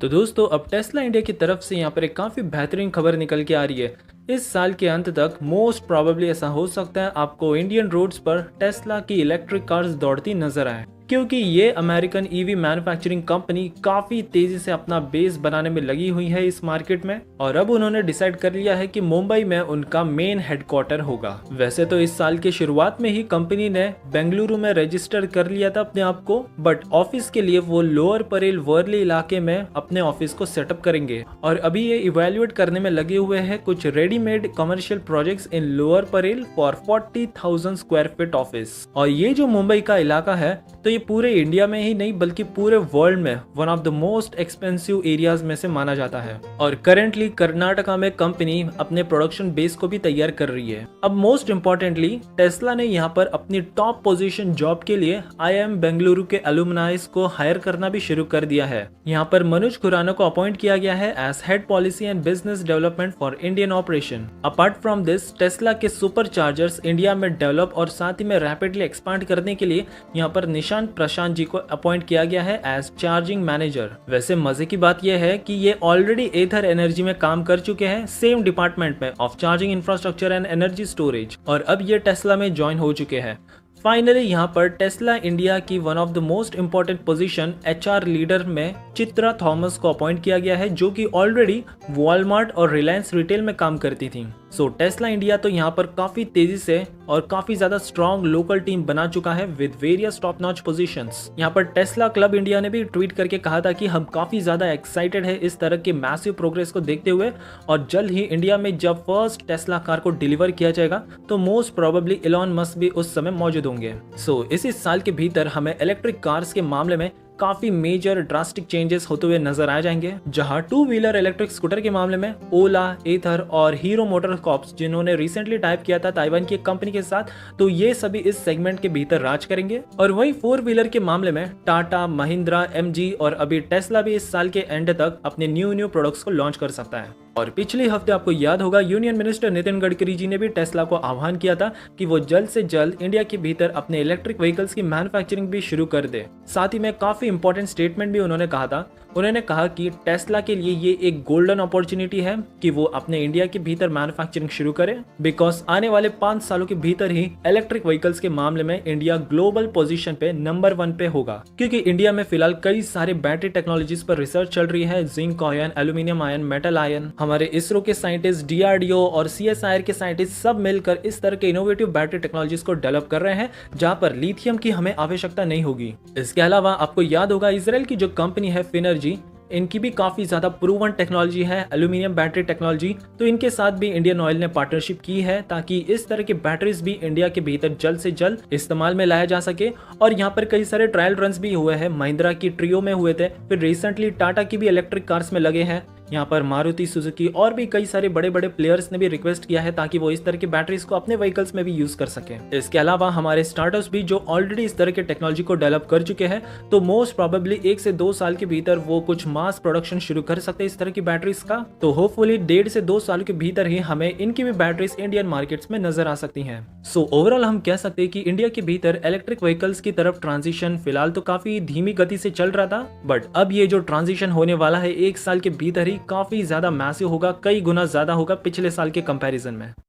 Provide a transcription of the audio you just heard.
तो दोस्तों अब टेस्ला इंडिया की तरफ से यहाँ पर एक काफ़ी बेहतरीन खबर निकल के आ रही है। इस साल के अंत तक मोस्ट प्रोबेबली ऐसा हो सकता है आपको इंडियन रोड्स पर टेस्ला की इलेक्ट्रिक कार्स दौड़ती नजर आए, क्योंकि ये अमेरिकन ईवी मैन्युफैक्चरिंग कंपनी काफ़ी तेज़ी से अपना बेस बनाने में लगी हुई है इस मार्केट में। और अब उन्होंने डिसाइड कर लिया है कि मुंबई में उनका मेन हेडक्वार्टर होगा। वैसे तो इस साल के शुरुआत में ही कंपनी ने बेंगलुरु में रजिस्टर कर लिया था अपने आप को, बट ऑफिस के लिए वो लोअर परेल वर्ली इलाके में अपने ऑफिस को सेटअप करेंगे। और अभी ये इवेल्युएट करने में लगे हुए हैं कुछ readymade commercial projects in lower Parel for 40,000 square feet office. और ये जो मुंबई का इलाका है तो ये पूरे इंडिया में ही नहीं बल्कि पूरे वर्ल्ड में one of the most expensive areas में से माना जाता है। और करेंटली कर्नाटका में कंपनी अपने प्रोडक्शन बेस को भी तैयार कर रही है। अब मोस्ट इम्पोर्टेंटली टेस्ला ने यहाँ पर अपनी टॉप पोजीशन जॉब के लिए IIM बेंगलुरु के एलुमनाइज को हायर करना भी शुरू कर दिया है। यहाँ पर मनोज खुराना को अपॉइंट किया गया है as head policy and business development for Indian operation. Apart from this Tesla के सुपर चार्जर्स इंडिया में डेवलप और साथ ही में रैपिडली एक्सपांड करने के लिए यहाँ पर निशांत प्रशांत जी को अपॉइंट किया गया है एज चार्जिंग मैनेजर। वैसे मजे की बात यह है कि ये ऑलरेडी एथर एनर्जी में काम कर चुके हैं, सेम डिपार्टमेंट में of charging infrastructure and energy storage, और अब ये टेस्ला में ज्वाइन हो चुके हैं। फाइनली यहाँ पर टेस्ला इंडिया की one of the most important position HR leader में चित्रा थॉमस को अपॉइंट किया गया है, जो कि ऑलरेडी वॉलमार्ट और रिलायंस रिटेल में काम करती थी। सो टेस्ला इंडिया तो यहाँ पर काफी तेजी से और काफी ज्यादा स्ट्रॉन्ग लोकल टीम बना चुका है with various top notch positions. यहाँ पर टेस्ला क्लब इंडिया ने भी ट्वीट करके कहा था कि हम काफी ज्यादा एक्साइटेड है इस तरह के मैसिव प्रोग्रेस को देखते हुए, और जल्द ही इंडिया में जब फर्स्ट टेस्ला कार को डिलीवर किया जाएगा तो मोस्ट प्रोबेबली इलॉन मस्क भी उस समय मौजूद होंगे। सो इसी साल के भीतर हमें इलेक्ट्रिक कार्स के मामले में काफी मेजर ड्रास्टिक चेंजेस होते हुए नजर आ जाएंगे, जहां 2 व्हीलर इलेक्ट्रिक स्कूटर के मामले में ओला, एथर और हीरो मोटर कॉर्प्स जिन्होंने रिसेंटली टाइप किया था ताइवान की एक कंपनी के साथ, तो ये सभी इस सेगमेंट के भीतर राज करेंगे। और वहीं 4 व्हीलर के मामले में टाटा, महिंद्रा, MG और अभी टेस्ला भी इस साल के एंड तक अपने न्यू प्रोडक्ट्स को लॉन्च कर सकता है। और पिछले हफ्ते आपको याद होगा यूनियन मिनिस्टर नितिन गडकरी जी ने भी टेस्ला को आह्वान किया था कि वो जल्द से जल्द इंडिया के भीतर अपने इलेक्ट्रिक व्हीकल्स की मैन्युफैक्चरिंग भी शुरू कर दे। साथ ही में काफी इंपॉर्टेंट स्टेटमेंट भी उन्होंने कहा था। उन्होंने कहा कि टेस्ला के लिए ये एक गोल्डन अपॉर्चुनिटी है कि वो अपने इंडिया के भीतर मैन्युफैक्चरिंग शुरू करे, बिकॉज आने वाले 5 सालों के भीतर ही इलेक्ट्रिक व्हीकल्स के मामले में इंडिया ग्लोबल पोजीशन पे नंबर 1 पे होगा। क्योंकि इंडिया में फिलहाल कई सारे बैटरी टेक्नोलॉजीज पर रिसर्च चल रही है, zinc ion, aluminium ion, metal ion. हमारे इसरो के साइंटिस्ट, DRDO और CSIR के साइंटिस्ट सब मिलकर इस तरह के इनोवेटिव बैटरी टेक्नोलॉजीज को डेवलप कर रहे हैं, जहां पर लिथियम की हमें आवश्यकता नहीं होगी। इसके अलावा आपको याद होगा इजराइल की जो कंपनी है फिनर्जी, इनकी भी काफी ज्यादा प्रूवन टेक्नोलॉजी है एल्यूमिनियम बैटरी टेक्नोलॉजी, तो इनके साथ भी इंडियन ऑयल ने पार्टनरशिप की है ताकि इस तरह के बैटरीज भी इंडिया के भीतर जल्द से जल्द इस्तेमाल में लाया जा सके। और यहाँ पर कई सारे ट्रायल रन्स भी हुए हैं, महिंद्रा की ट्रियो में हुए थे, फिर रिसेंटली टाटा की भी इलेक्ट्रिक कार्स में लगे हैं। यहाँ पर मारुति सुजुकी और भी कई सारे बड़े बड़े प्लेयर्स ने भी रिक्वेस्ट किया है ताकि वो इस तरह की बैटरीज को अपने व्हीकल्स में भी यूज कर सके। इसके अलावा हमारे स्टार्टअप्स भी जो ऑलरेडी इस तरह के टेक्नोलॉजी को डेवलप कर चुके हैं, तो मोस्ट प्रोबेबली 1 से 2 साल के भीतर वो कुछ मास प्रोडक्शन शुरू कर सकते हैं इस तरह की बैटरीज का। तो होपफुली 1.5 से 2 सालों के भीतर ही हमें इनकी भी बैटरीज इंडियन मार्केट्स में नजर आ सकती हैं। सो ओवरऑल हम कह सकते हैं कि इंडिया के भीतर इलेक्ट्रिक व्हीकल्स की तरफ ट्रांजिशन फिलहाल तो काफी धीमी गति से चल रहा था, बट अब ये जो ट्रांजिशन होने वाला है 1 साल के भीतर ही काफी ज्यादा मैसिव होगा, कई गुना ज्यादा होगा पिछले साल के कंपैरिजन में।